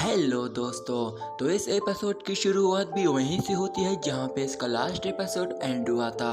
Hello दोस्तों। तो इस एपिसोड की शुरुआत भी वहीं से होती है जहां पे इसका लास्ट एपिसोड एंड हुआ था।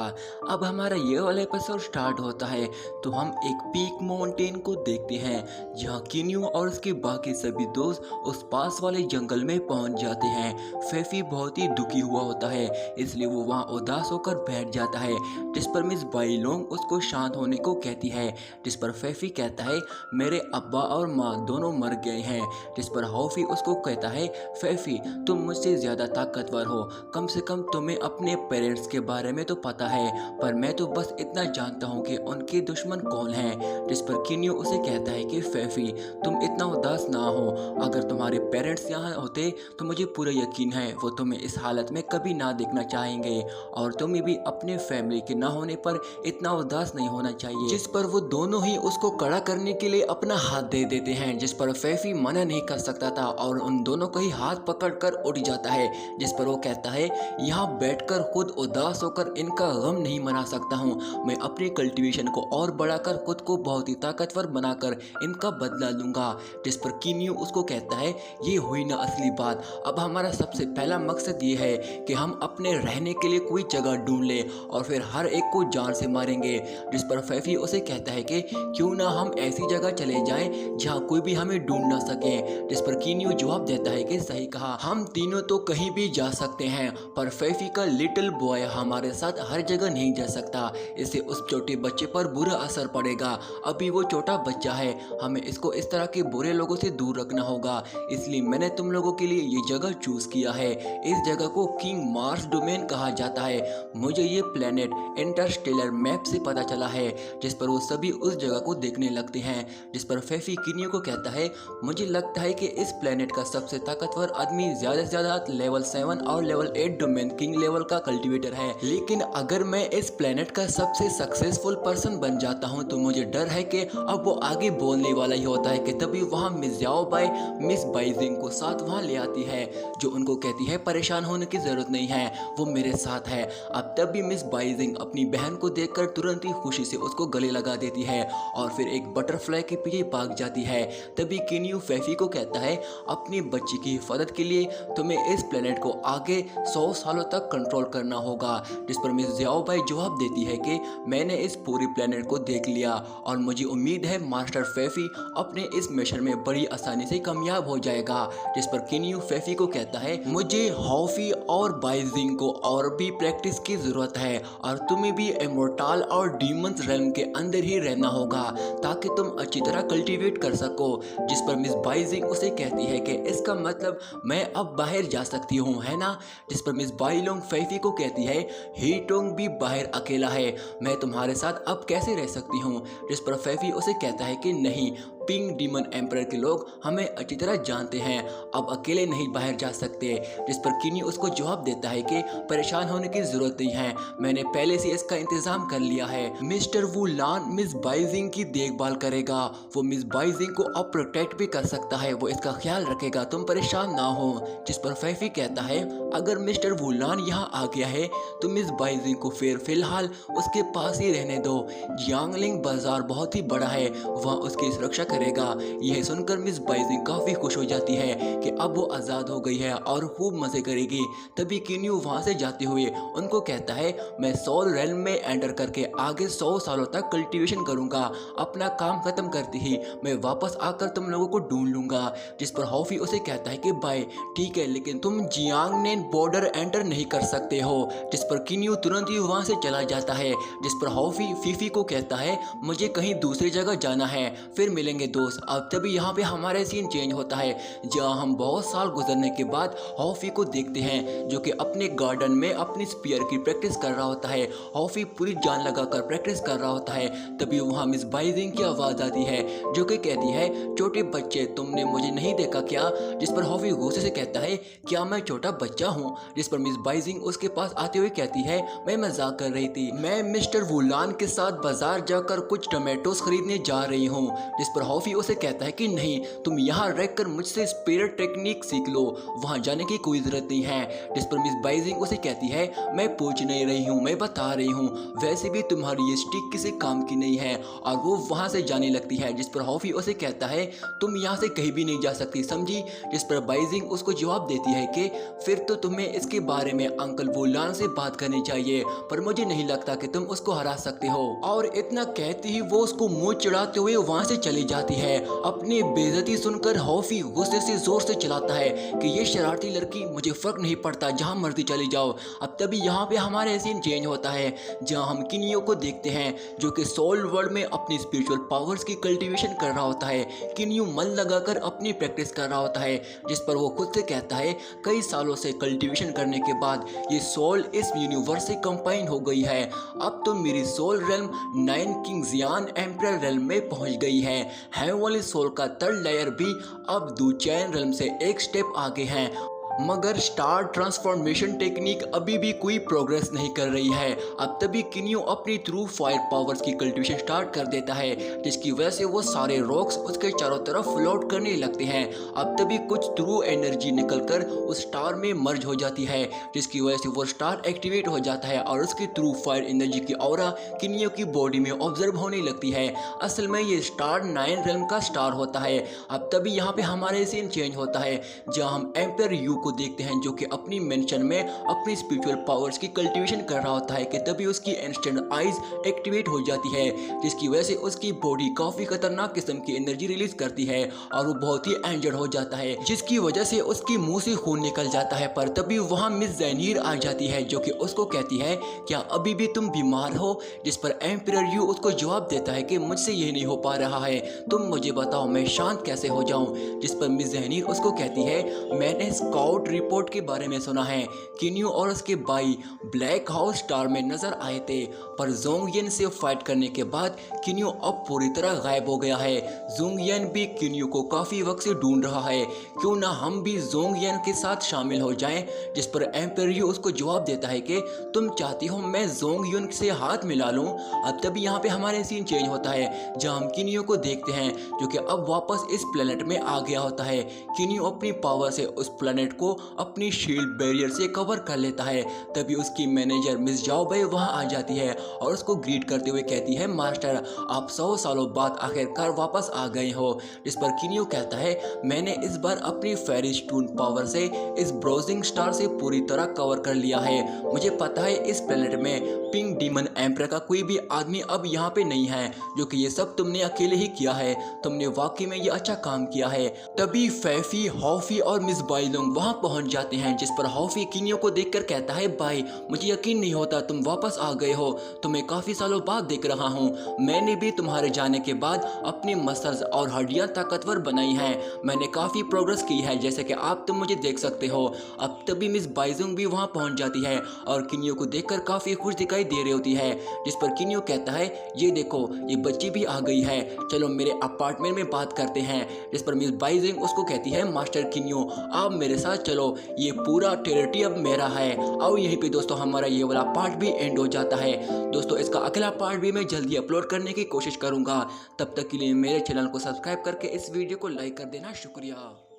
अब हमारा ये वाला एपिसोड स्टार्ट होता है तो हम एक पीक माउंटेन को देखते हैं जहां किन्यू और उसके बाकी सभी दोस्त उस पास वाले जंगल में पहुंच जाते हैं। फेफी बहुत ही दुखी हुआ होता है इसलिए वो वहां उदास होकर बैठ जाता है, जिस पर मिस बाईलोंग उसको शांत होने को कहती है, जिस पर फेफी कहता है मेरे अब्बा और माँ दोनों मर गए हैं, जिस पर हॉफी उसको कहता है फेफी तुम मुझसे ज़्यादा ताकतवर हो, कम से कम तुम्हें अपने पेरेंट्स के बारे में तो पता है, पर मैं तो बस इतना जानता हूँ कि उनके दुश्मन कौन हैं। जिस पर किन्यू उसे कहता है कि फेफी तुम इतना उदास ना हो, अगर तुम्हारे पेरेंट्स यहाँ होते तो मुझे पूरा यकीन है वो तुम्हें इस हालत में कभी ना देखना चाहेंगे और तुम्हें भी अपने फैमिली के ना होने पर इतना उदास नहीं होना चाहिए। जिस पर वो दोनों ही उसको कड़ा करने के लिए अपना हाथ दे देते हैं, जिस पर फेफी मना नहीं कर सकता था और उन दोनों का ही हाथ पकड़कर उठ जाता है, जिस पर वो कहता है यहाँ बैठकर खुद उदास होकर इनका गम नहीं मना सकता हूँ, मैं अपनी कल्टीवेशन को और बढ़ाकर खुद को बहुत ही ताकतवर बनाकर इनका बदला लूंगा। जिस पर किन्यू उसको कहता है ये हुई ना असली बात, अब हमारा सबसे पहला मकसद ये है कि हम अपने रहने के लिए कोई जगह ढूंढ लें और फिर हर एक को जान से मारेंगे। जिस पर फेफी उसे कहता है कि क्यों ना हम ऐसी जगह चले जाएं जहां कोई भी हमें ढूंढ ना सके। जिस पर किन्यू जवाब देता है कि सही कहा, हम तीनों तो कहीं भी जा सकते हैं पर फेफी का लिटिल बॉय हमारे साथ हर जगह नहीं जा सकता, इससे उस छोटे बच्चे पर बुरा असर पड़ेगा। अभी वो छोटा बच्चा है, हमें इसको इस तरह के बुरे लोगों से दूर रखना होगा, इसलिए मैंने तुम लोगों के लिए ये जगह चूज किया है। इस जगह को किंग मार्स डोमेन कहा जाता है, मुझे ये प्लेनेट इंटरस्टेलर मैप से पता चला है। जिस पर वो सभी उस जगह को देखने लगते हैं, जिस पर फेफी किन्यू को कहता है मुझे लगता है कि इस प्लेनेट का सबसे ताकतवर आदमी ज़्यादा से ज़्यादा लेवल 7 और लेवल 8 डोमेन किंग लेवल का कल्टीवेटर है, लेकिन अगर मैं इस प्लेनेट का सबसे सक्सेसफुल पर्सन बन जाता हूँ तो मुझे डर है कि अब वो आगे बोलने वाला ही होता है कि तभी वहाँ मिस जाओ बाई मिस बाइजिंग को साथ वहाँ ले आती है, जो उनको कहती है परेशान होने की ज़रूरत नहीं है, वो मेरे साथ है। अब तभी मिस बाइजिंग अपनी बहन को देखकर तुरंत ही खुशी से उसको गले लगा देती है और फिर एक बटरफ्लाई के पीछे भाग जाती है। तभी किन्यू फेफी को कहता है अपनी बच्ची की हिफाजत के लिए तुम्हें इस प्लेनेट को आगे 100 सालों तक कंट्रोल करना होगा। जिस पर मिस ज़ियाओबाई जवाब देती है कि मैंने इस पूरी प्लेनेट को देख लिया और मुझे उम्मीद है मास्टर फेफी अपने इस मिशन में बड़ी आसानी से कामयाब हो जाएगा। जिस पर किन्यू फेफी को कहता है मुझे हॉफी और बाइजिंग को और भी प्रैक्टिस की ज़रूरत है और तुम्हें भी इमोर्टल और डीमंस रेल्म के अंदर ही रहना होगा ताकि तुम अच्छी तरह कल्टीवेट कर सको। जिस पर मिस बाइजिंग उसे कहती है कि इसका मतलब मैं अब बाहर जा सकती हूँ, है ना। जिस पर मिस बाईलोंग फेफी को कहती है हीटोंग भी बाहर अकेला है, मैं तुम्हारे साथ अब कैसे रह सकती हूँ। जिस पर फेफी उसे कहता है कि नहीं, पिंक डीमन एम्परर के लोग हमें अच्छी तरह जानते हैं, अब अकेले नहीं बाहर जा सकते। जिस पर किन्यू उसको जवाब देता है कि परेशान होने की जरूरत नहीं है, मैंने पहले से इसका इंतजाम कर लिया है। मिस्टर वुलान मिस बाइजिंग की देखभाल करेगा, वो मिस बाइजिंग को अब प्रोटेक्ट भी कर सकता है, वो इसका ख्याल रखेगा, तुम परेशान ना हो। जिस पर फेफी कहता है अगर मिस्टर वुलान यहाँ आ गया है तो मिस बाइजिंग को फिलहाल उसके पास ही रहने दो, जियांगलिंग बाजार बहुत ही बड़ा है, वहाँ उसकी सुरक्षा करेगा। यह सुनकर मिस बाइजिंग काफी खुश हो जाती है कि अब वो आजाद हो गई है और खूब मजे करेगी। तभी किन्यू वहां से जाते हुए उनको कहता है मैं सोल रेल्म में एंटर करके आगे 100 सालों तक कल्टीवेशन करूंगा, अपना काम खत्म करते ही मैं वापस आकर तुम लोगों को ढूंढ लूंगा। जिस पर हॉफी उसे कहता है कि बाय ठीक है, लेकिन तुम जियांगनेन बॉर्डर एंटर नहीं कर सकते हो। जिस पर किन्यू तुरंत ही वहां से चला जाता है। जिस पर हॉफी फीफी को कहता है मुझे कहीं दूसरी जगह जाना है, फिर मिलेंगे दोस्त। अब तभी यहाँ पे हमारे सीन चेंज होता है जहाँ हम बहुत साल गुजरने के बाद हॉफी को देखते हैं जो कि अपने गार्डन में अपनी स्पीयर की प्रैक्टिस कर रहा होता है। हॉफी पूरी जान लगाकर प्रैक्टिस कर रहा होता है। तभी वहाँ मिस बाइजिंग की आवाज़ आती है जो कि कहती है छोटे बच्चे तुमने मुझे नहीं देखा क्या। जिस पर हॉफी गुस्से से कहता है क्या मैं छोटा बच्चा हूँ। जिस पर मिस बाइजिंग उसके पास आते हुए कहती है मैं मजाक कर रही थी, मैं मिस्टर वुलान के साथ बाजार जाकर कुछ टमाटोस खरीदने जा रही हूँ। जिस पर हॉफी उसे कहता है कि नहीं, तुम यहाँ रहकर मुझसे स्पिरिट टेक्निक सीख लो, वहाँ जाने की कोई जरूरत नहीं है। जिस पर मिस बाइजिंग उसे कहती है मैं पूछ नहीं रही हूँ, मैं बता रही हूँ, वैसे भी तुम्हारी ये स्टिक किसी काम की नहीं है। और वो वहाँ से जाने लगती है। जिस पर हॉफी उसे कहता है तुम यहाँ से कहीं भी नहीं जा सकती, समझी। जिस पर बाइजिंग उसको जवाब देती है कि फिर तो तुम्हें इसके बारे में अंकल वुलान से बात करनी चाहिए, पर मुझे नहीं लगता कि तुम उसको हरा सकते हो। और इतना कहती ही वो उसको मुंह चढ़ाते हुए वहाँ से चली जाती है। अपनी बेइज्जती सुनकर हॉफी गुस्से से जोर से चिल्लाता है कि ये शरारती लड़की, मुझे फर्क नहीं पड़ता, जहाँ मर्जी चली जाओ। अब तभी यहाँ पे हमारे सीन चेंज होता है, जहाँ हम किनियो को देखते हैं जो कि सोल वर्ल्ड में अपनी स्पिरिचुअल पावर्स की कल्टीवेशन कर रहा होता है। किनियो मन लगाकर अपनी प्रैक्टिस कर रहा होता है। जिस पर वो खुद से कहता है कई सालों से कल्टीवेशन करने के बाद ये सोल इस यूनिवर्स से कंबाइन हो गई है। अब तो मेरी सोल रेल्म 9 किंग जियान एम्परर रेल्म में पहुंच गई है। हेवनली सोल का थर्ड लेयर भी अब दुचैन रेल्म से एक स्टेप आगे है, मगर स्टार ट्रांसफॉर्मेशन टेक्निक अभी भी कोई प्रोग्रेस नहीं कर रही है। अब तभी किनियो अपनी थ्रू फायर पावर्स की कल्टीवेशन स्टार्ट कर देता है, जिसकी वजह से वो सारे रॉक्स उसके चारों तरफ फ्लोट करने लगते हैं। अब तभी कुछ थ्रू एनर्जी निकलकर उस स्टार में मर्ज हो जाती है, जिसकी वजह से वो स्टार एक्टिवेट हो जाता है और उसकी थ्रू फायर एनर्जी की ऑरा किनियो की बॉडी में ऑब्जर्व होने लगती है। असल में ये स्टार 9 रेल्म का स्टार होता है। अब तभी यहाँ पे हमारे सीन चेंज होता है, जहाँ हम एम्पर यू को देखते हैं जो कि अपनी मेंशन में अपनी स्पिरिचुअल पावर्स की कल्टीवेशन कर रहा होता है कि तभी उसकी इंस्टेंट आइज एक्टिवेट हो जाती है, जिसकी वजह से उसकी बॉडी काफी खतरनाक किस्म की एनर्जी रिलीज करती है और वो बहुत ही इंजर्ड हो जाता है, जिसकी वजह से उसकी मुंह से खून निकल जाता है। पर तभी वहां मिस ज़ैनीर आ जाती है जो कि उसको कहती है क्या अभी भी तुम बीमार हो। जिस पर एम्परर यू उसको जवाब देता है कि मुझसे ये नहीं हो पा रहा है, तुम मुझे बताओ मैं शांत कैसे हो जाऊं। जिस पर मिस ज़ैनीर उसको कहती है मैंने स्काउट रिपोर्ट के बारे में सुना है, किनियो और उसके भाई ब्लैक हाउस स्टार में नजर आए थे, पर जोंगयन से फाइट करने के बाद किनियो अब पूरी तरह गायब हो गया है। जोंगयन भी किनियो को काफी वक्त से ढूंढ रहा है, क्यों ना हम भी जोंगयन के साथ शामिल हो जाएं। जिस पर एम्परर उसको जवाब देता है कि तुम चाहती हो मैं जोंगयन से हाथ मिला लूं। अब तभी यहाँ पे हमारे सीन चेंज होता है, जहाँ हम किनियो को देखते हैं जो कि अब वापस इस प्लेनेट में आ गया होता है। किनियो अपनी पावर से उस प्लेनेट को अपनी शील्ड बैरियर से कवर कर लेता है। तभी उसकी मैनेजर मिस जाओ भाई वहां आ जाती है और उसको ग्रीट करते हुए कहती है मास्टर आप 100 सालों बाद आखिरकार वापस आ गए हो। जिस पर किनियो कहता है मैंने इस बार अपनी फेरी स्टून पावर से इस ब्राउजिंग स्टार से पूरी तरह कवर कर लिया है। मुझे पता है इस प्लेनेट में पिंक डीमन एम्परर का कोई भी आदमी अब यहाँ पे नहीं है, जो कि ये सब तुमने अकेले ही किया है, तुमने वाकई में ये अच्छा काम किया है। तभी फैफी, हॉफी और मिस बाइलोंग वहां पहुंच जाते हैं। जिस पर हॉफी किनियो को देखकर कहता है भाई मुझे यकीन नहीं होता तुम वापस आ गए हो, तुम्हें काफी सालों बाद देख रहा हूँ। मैंने भी तुम्हारे जाने के बाद अपनी मसल्स और हड्डियां ताकतवर बनाई हैं, मैंने काफी प्रोग्रेस की है जैसे कि आप तुम मुझे देख सकते हो। अब तभी मिस बाइजुंग भी वहां पहुंच जाती है और किनियो को देखकर काफी खुश दिखाई दे रही होती है। जिस पर किनियो कहता है ये देखो ये बच्ची भी आ गई है, चलो मेरे अपार्टमेंट में बात करते हैं। जिस पर मिस बाइजुंग उसको कहती है मास्टर किनियो आप मेरे साथ चलो, ये पूरा टेरिटरी अब मेरा है। और यहीं पे दोस्तों हमारा ये वाला पार्ट भी एंड हो जाता है। दोस्तों इसका अगला पार्ट भी मैं जल्दी अपलोड करने की कोशिश करूंगा, तब तक के लिए मेरे चैनल को सब्सक्राइब करके इस वीडियो को लाइक कर देना। शुक्रिया।